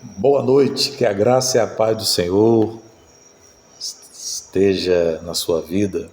Boa noite, que a graça e a paz do Senhor esteja na sua vida.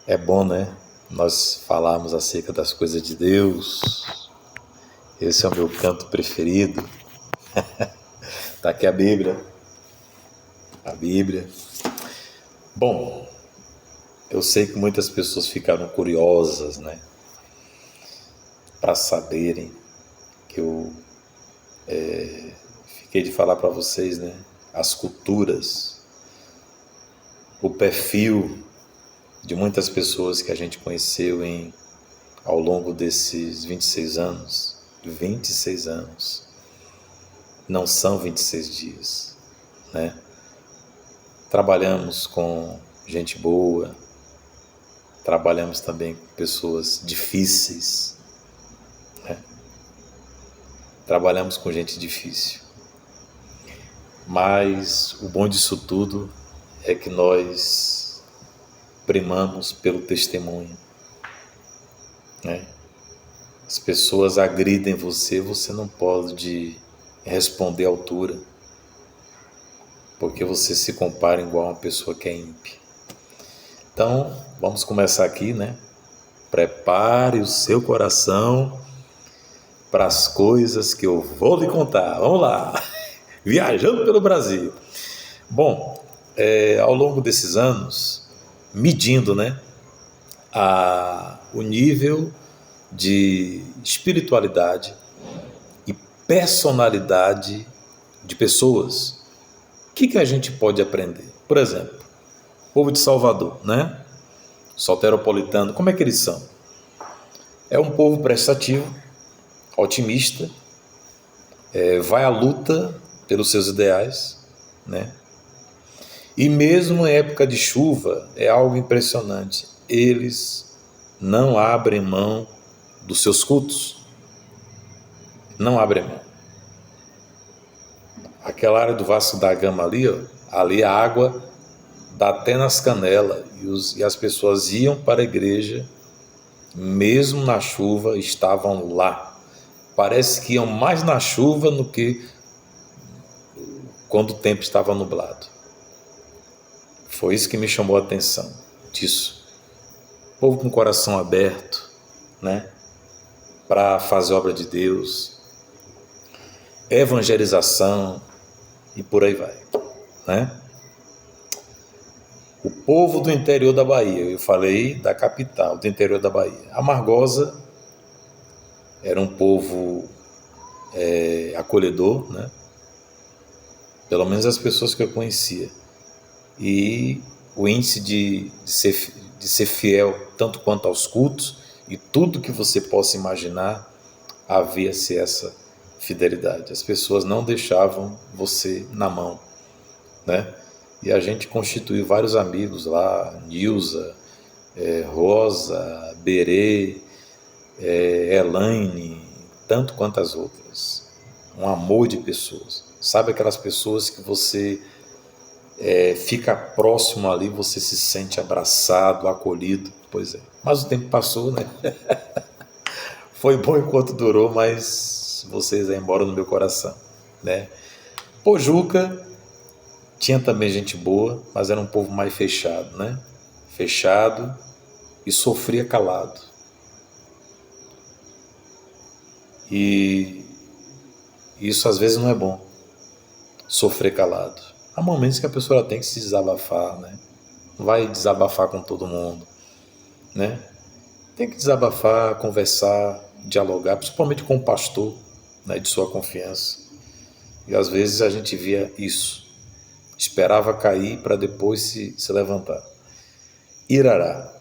É bom, né? Nós falarmos acerca das coisas de Deus. Esse é o meu canto preferido. Tá aqui a Bíblia. A Bíblia. Bom, eu sei que muitas pessoas ficaram curiosas, né? Para saberem que eu fiquei de falar para vocês, né? As culturas, o perfil de muitas pessoas que a gente conheceu ao longo desses 26 anos. 26 anos. Não são 26 dias, né? Trabalhamos com gente boa, trabalhamos também com pessoas difíceis, né? Trabalhamos com gente difícil. Mas o bom disso tudo é que nós primamos pelo testemunho, né? As pessoas agridem você, você não pode responder à altura, porque você se compara igual a uma pessoa que é ímpia. Então, vamos começar aqui, né? Prepare o seu coração para as coisas que eu vou lhe contar. Vamos lá! Viajando pelo Brasil. Bom, ao longo desses anos, medindo, né, o nível de espiritualidade e personalidade de pessoas, o que a gente pode aprender? Por exemplo, o povo de Salvador, né? Soteropolitano, como é que eles são? É um povo prestativo, otimista, vai à luta pelos seus ideais, né? E mesmo em época de chuva, é algo impressionante. Eles não abrem mão dos seus cultos. Não abrem mão. Aquela área do Vasco da Gama ali, ó, ali a água dá até nas canelas. E as pessoas iam para a igreja, mesmo na chuva, estavam lá. Parece que iam mais na chuva do que quando o tempo estava nublado. Foi isso que me chamou a atenção disso. O povo com o coração aberto, né, para fazer a obra de Deus, evangelização e por aí vai, né? O povo do interior da Bahia, eu falei da capital, do interior da Bahia. Amargosa era um povo acolhedor, né? Pelo menos as pessoas que eu conhecia. E o índice de ser fiel tanto quanto aos cultos e tudo que você possa imaginar, havia-se essa fidelidade. As pessoas não deixavam você na mão, né? E a gente constituiu vários amigos lá, Nilza, Rosa, Berê, Elaine, tanto quanto as outras. Um amor de pessoas. Sabe aquelas pessoas que você fica próximo ali, você se sente abraçado, acolhido? Pois é. Mas o tempo passou, né? Foi bom enquanto durou, mas vocês vão embora no meu coração, né? Pojuca tinha também gente boa, mas era um povo mais fechado, né? Fechado e sofria calado. E isso às vezes não é bom, sofrer calado. Há momentos que a pessoa tem que se desabafar, né? Não vai desabafar com todo mundo, né? Tem que desabafar, conversar, dialogar, principalmente com o pastor, né, de sua confiança. E às vezes a gente via isso. Esperava cair para depois se levantar. Irará.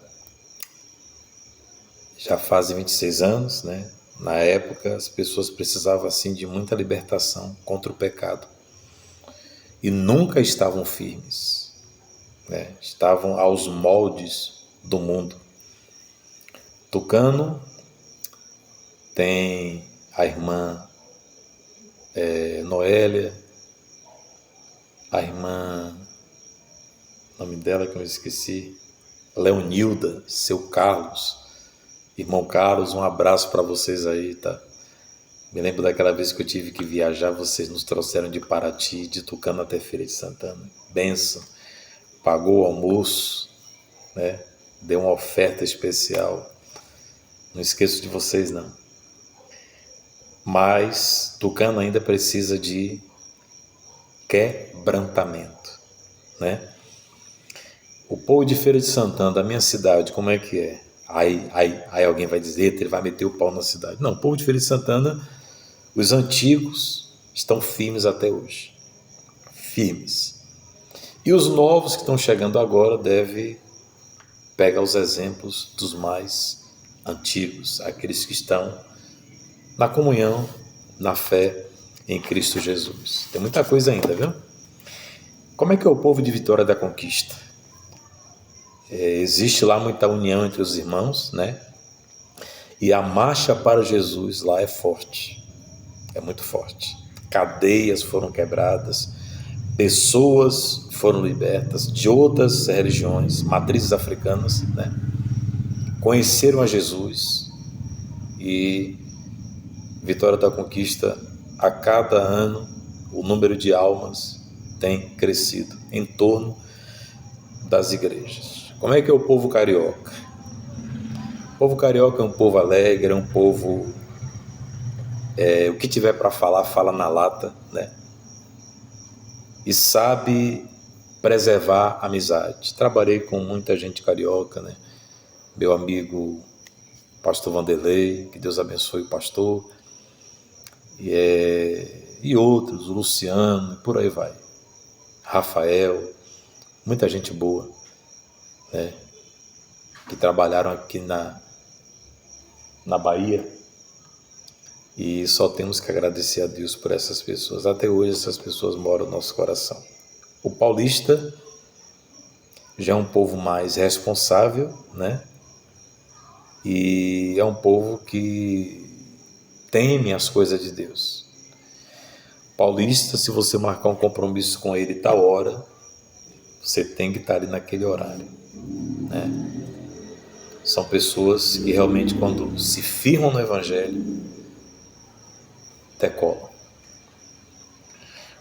Já fazem 26 anos, né? Na época, as pessoas precisavam assim de muita libertação contra o pecado. E nunca estavam firmes, né? Estavam aos moldes do mundo. Tucano tem a irmã Noélia, a irmã, o nome dela que eu esqueci, Leonilda, seu Carlos. Irmão Carlos, um abraço para vocês aí, tá? Me lembro daquela vez que eu tive que viajar, vocês nos trouxeram de Paraty, de Tucano até Feira de Santana. Bênção. Pagou o almoço, né? Deu uma oferta especial. Não esqueço de vocês, não. Mas Tucano ainda precisa de quebrantamento, né? O povo de Feira de Santana, da minha cidade, como é que é? Aí alguém vai dizer, ele vai meter o pau na cidade. Não, o povo de Feira de Santana, os antigos estão firmes até hoje. Firmes. E os novos que estão chegando agora devem pegar os exemplos dos mais antigos, aqueles que estão na comunhão, na fé em Cristo Jesus. Tem muita coisa ainda, viu? Como é que é o povo de Vitória da Conquista? Existe lá muita união entre os irmãos, né? E a marcha para Jesus lá é forte, é muito forte. Cadeias foram quebradas, pessoas foram libertas de outras religiões, matrizes africanas, né? Conheceram a Jesus e Vitória da Conquista, a cada ano, o número de almas tem crescido em torno das igrejas. Como é que é o povo carioca? O povo carioca é um povo alegre, é um povo... o que tiver para falar, fala na lata, né? E sabe preservar a amizade. Trabalhei com muita gente carioca, né? Meu amigo pastor Vanderlei, que Deus abençoe o pastor, e outros, o Luciano, por aí vai. Rafael, muita gente boa, né? Que trabalharam aqui na Bahia, e só temos que agradecer a Deus por essas pessoas. Até hoje essas pessoas moram no nosso coração. O paulista já é um povo mais responsável, né? E é um povo que teme as coisas de Deus. Paulista, se você marcar um compromisso com ele tal hora, você tem que estar ali naquele horário, né? São pessoas que realmente, quando se firmam no Evangelho, decolam.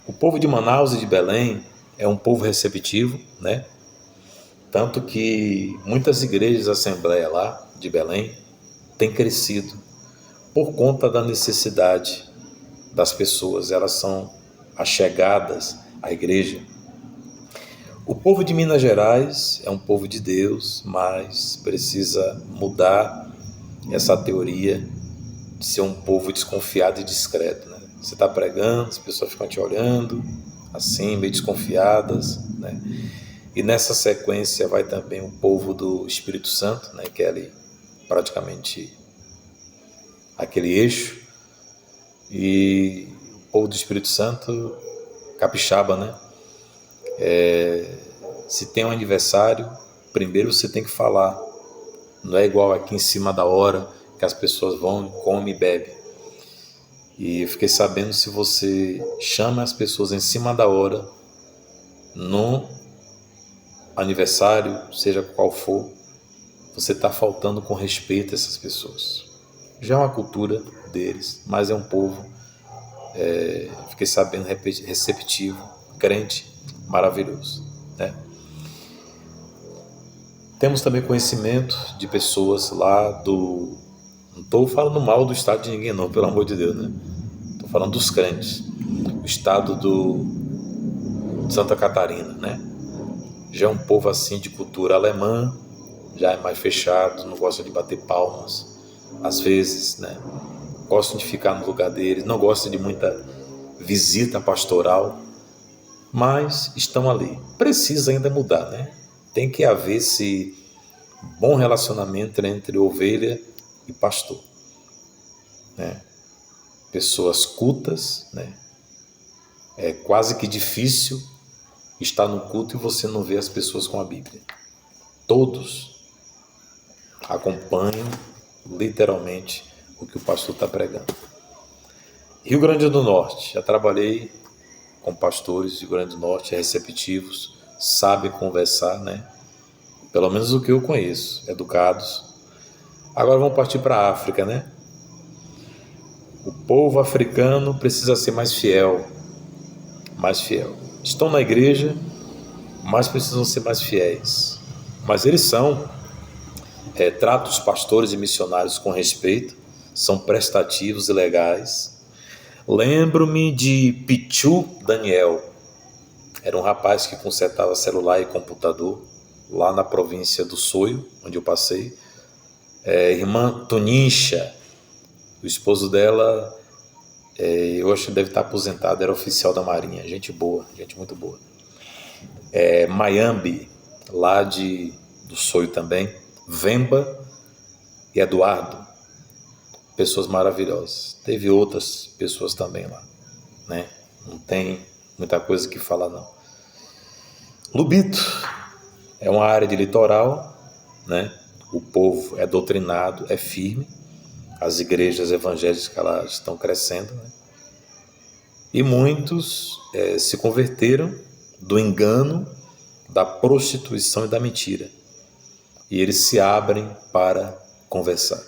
O povo de Manaus e de Belém é um povo receptivo, né? Tanto que muitas igrejas de Assembleia lá de Belém têm crescido por conta da necessidade das pessoas. Elas são achegadas à igreja. O povo de Minas Gerais é um povo de Deus, mas precisa mudar essa teoria de ser um povo desconfiado e discreto, né? Você está pregando, as pessoas ficam te olhando, assim, meio desconfiadas, né? E nessa sequência vai também o povo do Espírito Santo, né? Que é ali praticamente aquele eixo. E o povo do Espírito Santo, capixaba, né? Se tem um aniversário, primeiro você tem que falar. Não é igual aqui em cima da hora, que as pessoas vão, comem e bebem. E eu fiquei sabendo, se você chama as pessoas em cima da hora, no aniversário, seja qual for, você está faltando com respeito a essas pessoas. Já é uma cultura deles, mas é um povo, fiquei sabendo, receptivo, crente, maravilhoso, né? Temos também conhecimento de pessoas lá do... Não estou falando mal do estado de ninguém não, pelo amor de Deus, né? Estou falando dos crentes. O estado de Santa Catarina, né? Já é um povo assim de cultura alemã, já é mais fechado, não gosta de bater palmas, às vezes, né? Gostam de ficar no lugar deles, não gostam de muita visita pastoral, mas estão ali. Precisa ainda mudar, né? Tem que haver esse bom relacionamento entre ovelha e pastor, né? Pessoas cultas, né? É quase que difícil estar no culto e você não ver as pessoas com a Bíblia. Todos acompanham literalmente o que o pastor está pregando. Rio Grande do Norte, já trabalhei com pastores do Rio Grande do Norte, receptivos, sabem conversar, né? Pelo menos o que eu conheço, educados. Agora vamos partir para a África, né? O povo africano precisa ser mais fiel, mais fiel. Estão na igreja, mas precisam ser mais fiéis. Mas eles tratam os pastores e missionários com respeito, são prestativos e legais. Lembro-me de Pichu Daniel, era um rapaz que consertava celular e computador, lá na província do Soio, onde eu passei. Irmã Tonincha, o esposo dela, eu acho que deve estar aposentado, era oficial da Marinha, gente boa, gente muito boa. Mayambi, lá do Soio também, Vemba e Eduardo, pessoas maravilhosas. Teve outras pessoas também lá, né? Não tem muita coisa que falar não. Lubito é uma área de litoral, né? O povo é doutrinado, é firme. As igrejas evangélicas elas estão crescendo, né? E muitos se converteram do engano, da prostituição e da mentira. E eles se abrem para conversar.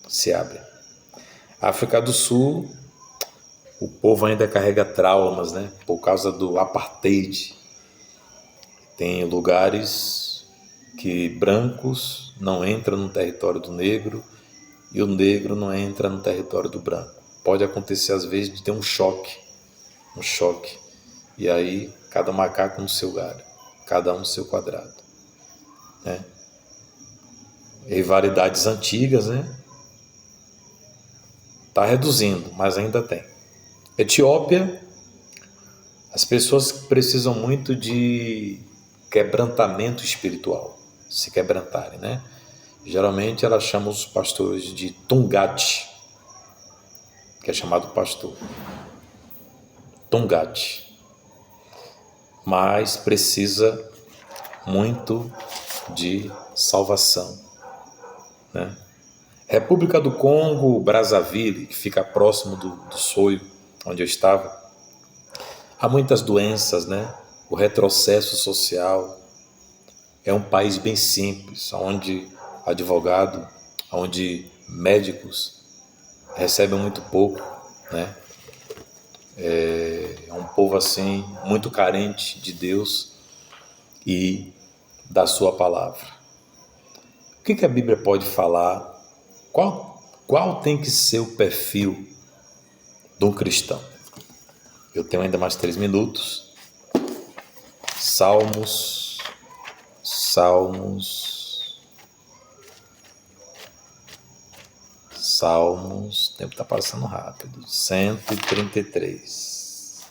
Se abrem. África do Sul, o povo ainda carrega traumas, né? Por causa do apartheid. Tem lugares que brancos não entram no território do negro e o negro não entra no território do branco. Pode acontecer às vezes de ter um choque. E aí cada macaco no seu galho, cada um no seu quadrado, né? Rivalidades antigas, né? Está reduzindo, mas ainda tem. Etiópia, as pessoas precisam muito de quebrantamento espiritual, se quebrantarem, né? Geralmente elas chamam os pastores de Tungate, que é chamado pastor. Tungate. Mas precisa muito de salvação, né? República do Congo, Brazzaville, que fica próximo do Soio, onde eu estava, há muitas doenças, né? O retrocesso social. É um país bem simples, onde advogado, onde médicos recebem muito pouco, né? É um povo assim muito carente de Deus e da sua palavra. O que a Bíblia pode falar? Qual tem que ser o perfil de um cristão? Eu tenho ainda mais 3 minutos. Salmos, o tempo está passando rápido. 133.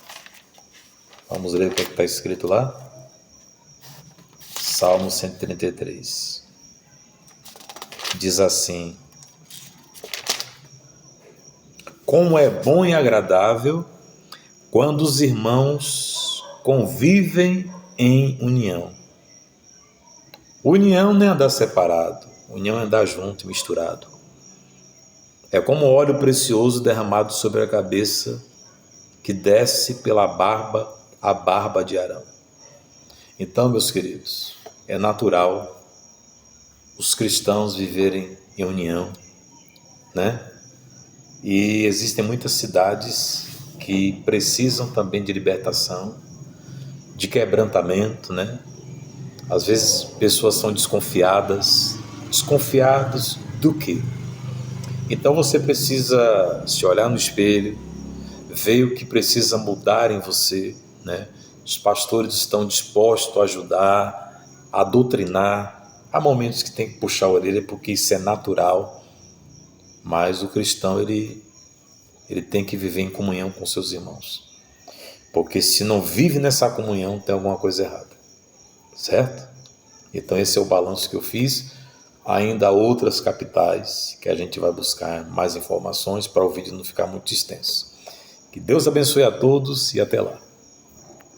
Vamos ler o que está escrito lá? Salmo 133. Diz assim: como é bom e agradável quando os irmãos convivem em união. União não é andar separado, união é andar junto e misturado. É como óleo precioso derramado sobre a cabeça, que desce pela barba, a barba de Arão. Então, meus queridos, é natural os cristãos viverem em união, né? E existem muitas cidades que precisam também de libertação, de quebrantamento, né? Às vezes pessoas são desconfiadas do quê? Então você precisa se olhar no espelho, ver o que precisa mudar em você, né? Os pastores estão dispostos a ajudar, a doutrinar. Há momentos que tem que puxar a orelha porque isso é natural, mas o cristão ele tem que viver em comunhão com seus irmãos, porque se não vive nessa comunhão tem alguma coisa errada, certo? Então esse é o balanço que eu fiz. Ainda há outras capitais que a gente vai buscar mais informações para o vídeo não ficar muito extenso. Que Deus abençoe a todos e até lá.